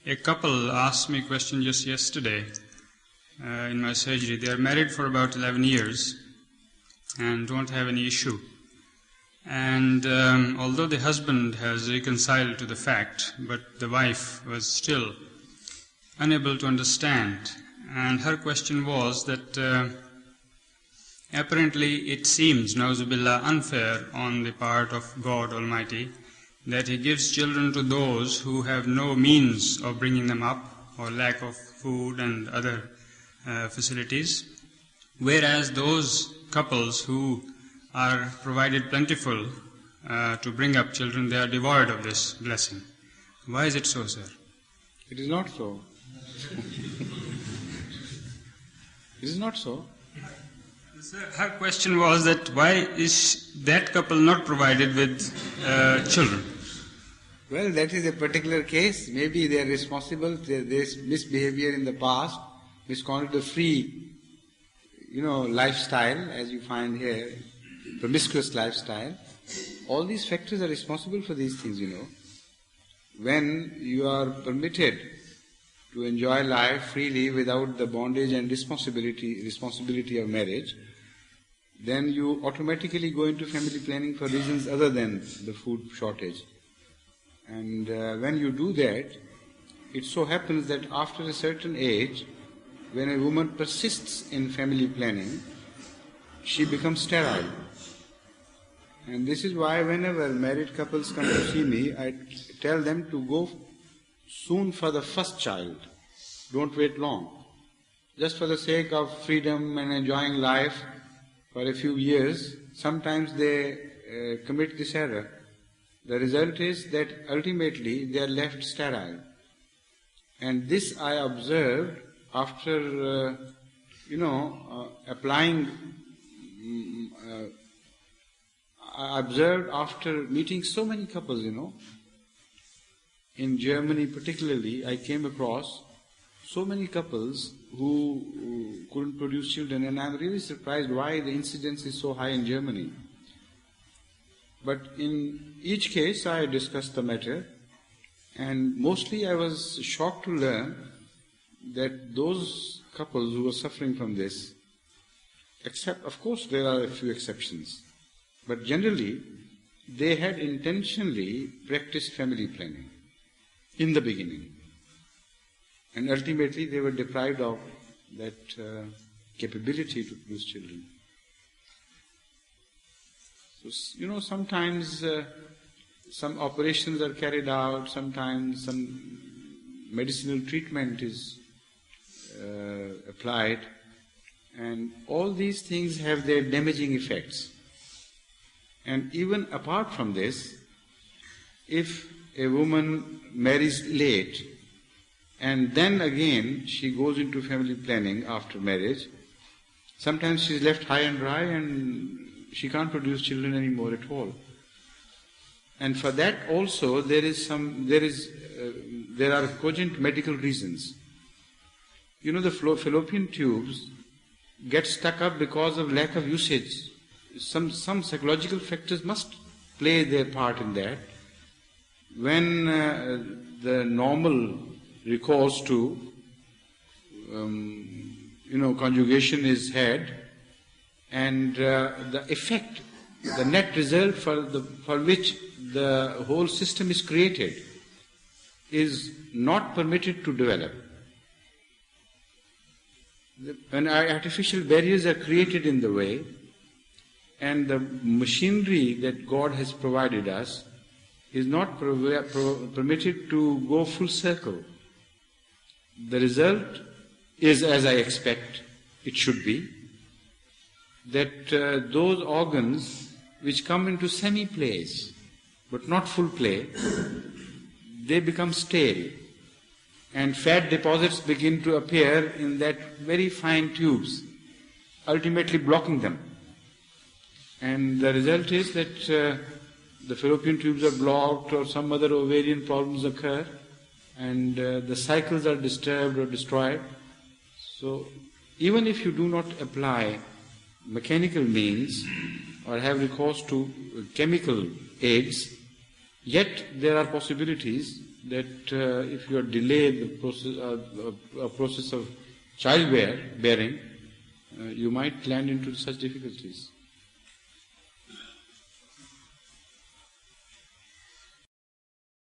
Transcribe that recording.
A couple asked me a question just yesterday in my surgery. They are married for about 11 years and don't have any issue. And although the husband has reconciled to the fact, but the wife was still unable to understand. And her question was that apparently it seems, na'uzubillah, unfair on the part of God Almighty that He gives children to those who have no means of bringing them up or lack of food and other facilities, whereas those couples who are provided plentiful to bring up children, they are devoid of this blessing. Why is it so, sir? It is not so. It is not so. Sir, her question was that why is that couple not provided with children? Well, that is a particular case. Maybe they are responsible. There's misbehavior in the past, misconduct of free, lifestyle, as you find here, promiscuous lifestyle. All these factors are responsible for these things, When you are permitted to enjoy life freely without the bondage and responsibility of marriage, then you automatically go into family planning for reasons other than the food shortage. And when you do that, it so happens that after a certain age, when a woman persists in family planning, she becomes sterile. And this is why whenever married couples come to see me, I tell them to go soon for the first child. Don't wait long. Just for the sake of freedom and enjoying life for a few years, sometimes they commit this error. The result is that ultimately they are left sterile. And this I observed after, applying, I observed after meeting so many couples, In Germany particularly, I came across so many couples who couldn't produce children, and I'm really surprised why the incidence is so high in Germany. But in each case I discussed the matter, and mostly I was shocked to learn that those couples who were suffering from this, except, of course, there are a few exceptions, but generally they had intentionally practiced family planning in the beginning. And ultimately they were deprived of that capability to produce children. So, sometimes some operations are carried out, sometimes some medicinal treatment is applied, and all these things have their damaging effects. And even apart from this, if a woman marries late, and then again she goes into family planning after marriage, sometimes she is left high and dry and she can't produce children anymore at all. And for that also there are cogent medical reasons. The fallopian tubes get stuck up because of lack of usage. Some psychological factors must play their part in that. When the normal recourse to conjugation is had, and the effect, the net result for which the whole system is created is not permitted to develop. When artificial barriers are created in the way, and the machinery that God has provided us is not permitted to go full circle, the result is, as I expect it should be, that those organs which come into semi-place but not full play, they become stale, and fat deposits begin to appear in that very fine tubes, ultimately blocking them. And the result is that the fallopian tubes are blocked, or some other ovarian problems occur, and the cycles are disturbed or destroyed. So even if you do not apply mechanical means or have recourse to chemical aids, yet there are possibilities that if you are delayed the process of childbearing, you might land into such difficulties.